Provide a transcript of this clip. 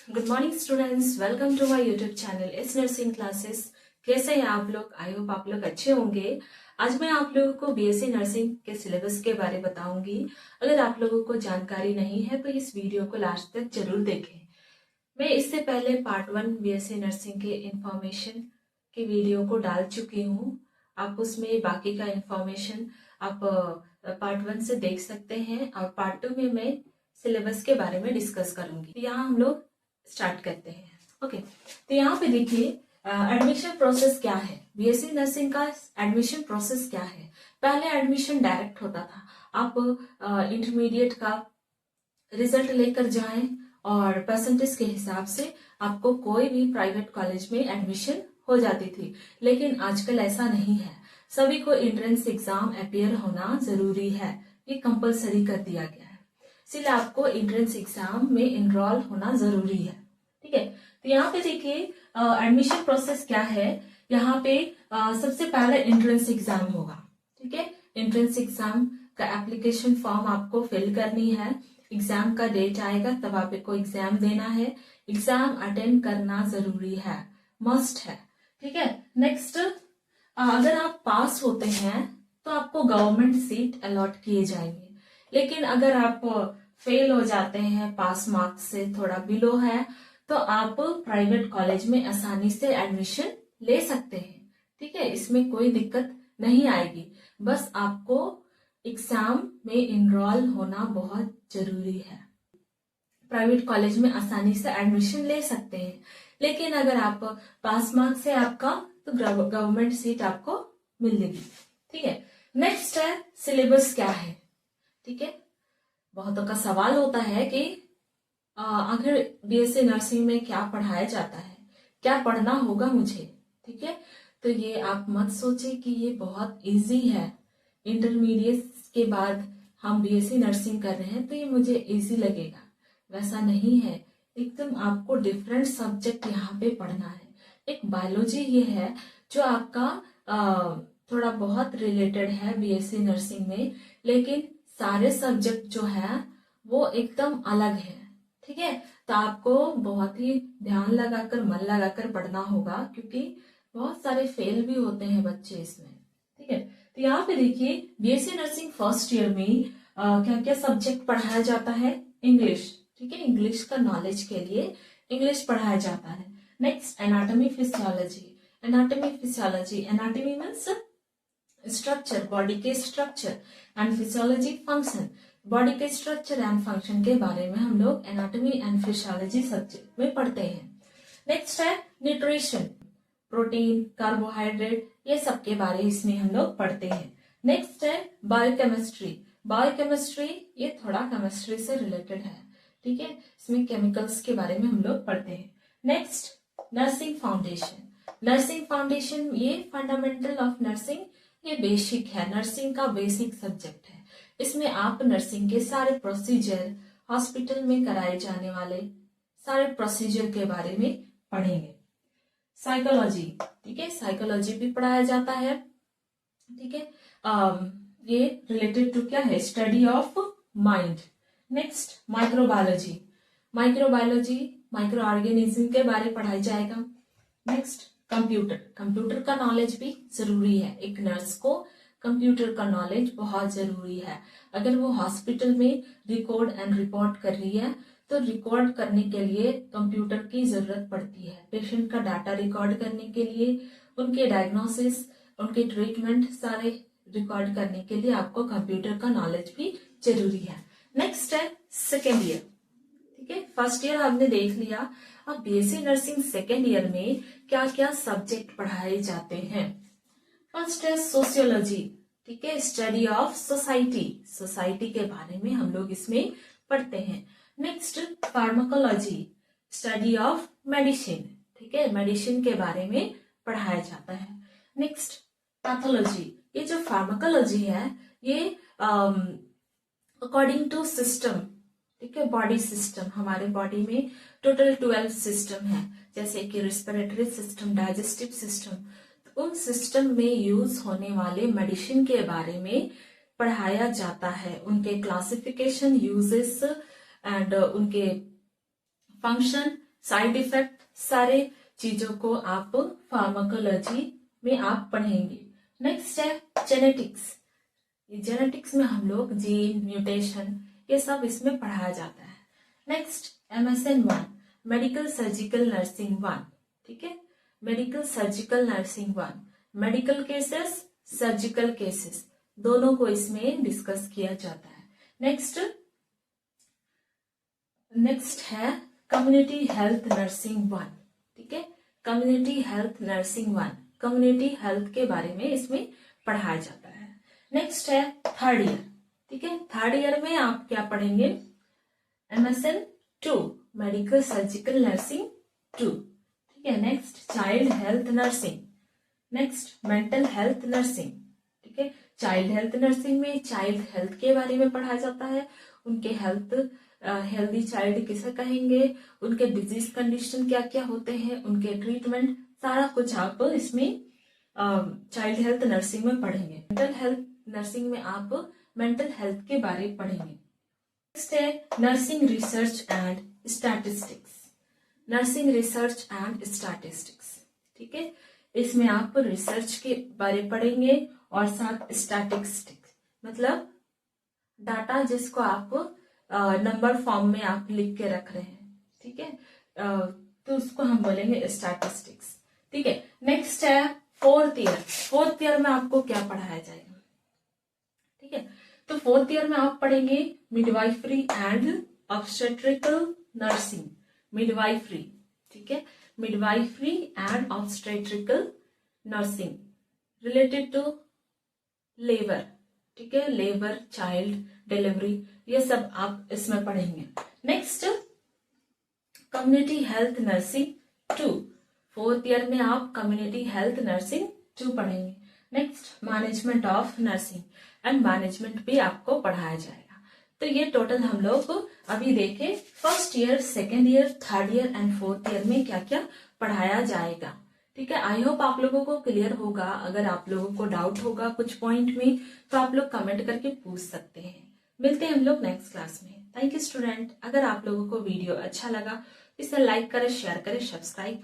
Good morning students, welcome to my YouTube channel S nursing classes. कैसे हैं आप लोग? आई होप आप लोग अच्छे होंगे। आज मैं आप लोगों को बीएससी नर्सिंग के सिलेबस के बारे में बताऊंगी। अगर आप लोगों को जानकारी नहीं है तो इस वीडियो को लास्ट तक जरूर देखें। मैं इससे पहले पार्ट 1 बीएससी नर्सिंग के इंफॉर्मेशन की वीडियो को डाल चुकी हूँ। आप उसमें बाकी का इंफॉर्मेशन आप पार्ट 1 से देख सकते हैं और पार्ट 2 में मैं सिलेबस के बारे में डिस्कस करूंगी। यहाँ हम लोग स्टार्ट करते हैं। ओके, तो यहाँ पे देखिए एडमिशन प्रोसेस क्या है। बीएससी नर्सिंग का एडमिशन प्रोसेस क्या है। पहले एडमिशन डायरेक्ट होता था। आप इंटरमीडिएट का रिजल्ट लेकर जाएं और परसेंटेज के हिसाब से आपको कोई भी प्राइवेट कॉलेज में एडमिशन हो जाती थी। लेकिन आजकल ऐसा नहीं है। सभी को एंट्रेंस एग्जाम अपियर होना जरूरी है। ये कंपलसरी कर दिया गया है। इसलिए आपको एंट्रेंस एग्जाम में एनरोल होना जरूरी है। ठीक है, तो यहाँ पे देखिए एडमिशन प्रोसेस क्या है। यहाँ पे सबसे पहले एंट्रेंस एग्जाम होगा। ठीक है, एंट्रेंस एग्जाम का एप्लीकेशन फॉर्म आपको फिल करनी है। एग्जाम का डेट आएगा तब आपको एग्जाम देना है। एग्जाम अटेंड करना जरूरी है, मस्ट है। ठीक है, नेक्स्ट अगर आप पास होते हैं तो आपको गवर्नमेंट सीट अलॉट किए जाएंगे। लेकिन अगर आप फेल हो जाते हैं, पास मार्क्स से थोड़ा बिलो है, तो आप प्राइवेट कॉलेज में आसानी से एडमिशन ले सकते हैं। ठीक है, इसमें कोई दिक्कत नहीं आएगी। बस आपको एग्जाम में इनरोल होना बहुत जरूरी है। प्राइवेट कॉलेज में आसानी से एडमिशन ले सकते हैं। लेकिन अगर आप पास मार्क्स से आपका तो गवर्नमेंट सीट आपको मिलेगी। ठीक है, नेक्स्ट है सिलेबस क्या है। ठीक है, बहुतों का सवाल होता है कि आखिर बीएससी नर्सिंग में क्या पढ़ाया जाता है, क्या पढ़ना होगा मुझे। ठीक है, तो ये आप मत सोचिए कि ये बहुत इजी है। इंटरमीडिएट के बाद हम बीएससी नर्सिंग कर रहे हैं तो ये मुझे इजी लगेगा, वैसा नहीं है। एकदम आपको डिफरेंट सब्जेक्ट यहाँ पे पढ़ना है। एक बायोलॉजी ये है जो आपका थोड़ा बहुत रिलेटेड है बीएससी नर्सिंग में, लेकिन सारे सब्जेक्ट जो है वो एकदम अलग है। ठीक है, तो आपको बहुत ही ध्यान लगाकर मन लगाकर पढ़ना होगा, क्योंकि बहुत सारे फेल भी होते हैं बच्चे इसमें। ठीक है, तो यहाँ पे देखिए बीएससी नर्सिंग फर्स्ट ईयर में क्या क्या सब्जेक्ट पढ़ाया जाता है। इंग्लिश। ठीक है, इंग्लिश का नॉलेज के लिए इंग्लिश पढ़ाया जाता है। Next anatomy physiology. Anatomy physiology, anatomy means structure, body के structure, and physiology function, body के स्ट्रक्चर एंड फंक्शन के बारे में हम लोग एनाटॉमी एंड फिजियोलॉजी सब्जेक्ट में पढ़ते हैं। नेक्स्ट है न्यूट्रिशन, प्रोटीन, कार्बोहाइड्रेट, ये सब के बारे इसमें हम लोग पढ़ते हैं। नेक्स्ट है बायोकेमिस्ट्री। बायोकेमिस्ट्री ये थोड़ा केमिस्ट्री से रिलेटेड है। ठीक है, इसमें केमिकल्स के बारे में हम लोग पढ़ते हैं। Next nursing foundation. Nursing foundation ये फंडामेंटल ऑफ नर्सिंग, ये बेसिक है, नर्सिंग का बेसिक सब्जेक्ट है। इसमें आप नर्सिंग के सारे प्रोसीजर, हॉस्पिटल में कराए जाने वाले सारे प्रोसीजर के बारे में पढ़ेंगे। साइकोलॉजी। ठीक है, साइकोलॉजी भी पढ़ाया जाता है। ठीक है, ये रिलेटेड टू क्या है, study of mind. Next microbiology. Microbiology micro organism के बारे में पढ़ाया जाएगा। Next computer. कंप्यूटर का नॉलेज भी जरूरी है। एक नर्स को कंप्यूटर का नॉलेज बहुत जरूरी है। अगर वो हॉस्पिटल में रिकॉर्ड एंड रिपोर्ट कर रही है तो रिकॉर्ड करने के लिए कंप्यूटर की जरूरत पड़ती है। पेशेंट का डाटा रिकॉर्ड करने के लिए, उनके डायग्नोसिस, उनके ट्रीटमेंट सारे रिकॉर्ड करने के लिए आपको कंप्यूटर का नॉलेज भी जरूरी है। नेक्स्ट है सेकेंड ईयर। ठीक है, फर्स्ट ईयर आपने देख लिया। अब बीएससी नर्सिंग सेकेंड ईयर में क्या क्या सब्जेक्ट पढ़ाए जाते हैं। फर्स्ट है सोशियोलॉजी। ठीक है, स्टडी ऑफ सोसाइटी, सोसाइटी के बारे में हम लोग इसमें पढ़ते हैं। Next pharmacology, study of medicine. ठीक है, मेडिसिन के बारे में पढ़ाया जाता है। Next pathology. ये जो फार्माकोलॉजी है ये अकॉर्डिंग टू सिस्टम। ठीक है, बॉडी सिस्टम, हमारे बॉडी में टोटल 12 सिस्टम है, जैसे कि रिस्पिरेटरी सिस्टम, डाइजेस्टिव सिस्टम। तो उन सिस्टम में यूज होने वाले मेडिसिन के बारे में पढ़ाया जाता है। उनके क्लासिफिकेशन, यूजेस एंड उनके फंक्शन साइड इफेक्ट, सारे चीजों को आप फार्माकोलॉजी में आप पढ़ेंगे। नेक्स्ट है जेनेटिक्स। जेनेटिक्स में हम लोग जीन, म्यूटेशन, ये सब इसमें पढ़ाया जाता है। Next MSN 1 medical surgical nursing 1, ठीक है, medical surgical nursing 1, medical cases, surgical cases दोनों को इसमें डिस्कस किया जाता है। नेक्स्ट है कम्युनिटी हेल्थ नर्सिंग 1, ठीक है, community health nursing 1, community health के बारे में इसमें पढ़ाया जाता है। नेक्स्ट है थर्ड ईयर, ठीक है, थर्ड ईयर में आप क्या पढ़ेंगे, MSN 2 मेडिकल सर्जिकल नर्सिंग 2, ठीक है। Next child health nursing, next mental health nursing, ठीक है, चाइल्ड हेल्थ नर्सिंग में चाइल्ड हेल्थ के बारे में पढ़ाया जाता है, उनके हेल्दी चाइल्ड किसे कहेंगे, उनके डिजीज कंडीशन क्या क्या होते हैं, उनके ट्रीटमेंट, सारा कुछ आप इसमें चाइल्ड हेल्थ नर्सिंग में पढ़ेंगे। मेंटल हेल्थ नर्सिंग में आप मेंटल हेल्थ के बारे में पढ़ेंगे। नेक्स्ट है nursing research and statistics, nursing research and statistics, ठीक है, इसमें आप रिसर्च के बारे पढ़ेंगे और साथ स्टैटिस्टिक्स मतलब डाटा जिसको आप नंबर फॉर्म में आप लिख के रख रहे हैं, ठीक है, तो उसको हम बोलेंगे स्टैटिस्टिक्स, ठीक है। नेक्स्ट है फोर्थ ईयर। फोर्थ ईयर में आपको क्या पढ़ाया जाएगा, ठीक है, तो फोर्थ ईयर में आप पढ़ेंगे midwifery and obstetrical nursing, midwifery, ठीक है, midwifery and obstetrical nursing related to labour, ठीक है, लेबर, चाइल्ड डिलीवरी, ये सब आप इसमें पढ़ेंगे। Next community health nursing 2, fourth year में आप कम्युनिटी हेल्थ नर्सिंग 2 पढ़ेंगे। Next management of nursing and management भी आपको पढ़ाया जाएगा। तो ये टोटल हम लोग अभी देखे first year, second year, third year and fourth year में क्या क्या पढ़ाया जाएगा, ठीक है। आई होप आप लोगों को क्लियर होगा। अगर आप लोगों को डाउट होगा कुछ पॉइंट में तो आप लोग कमेंट करके पूछ सकते हैं। मिलते हैं हम लोग नेक्स्ट क्लास में। Thank you student. अगर आप लोगों को वीडियो अच्छा लगा इसे लाइक करें, शेयर करें, सब्सक्राइब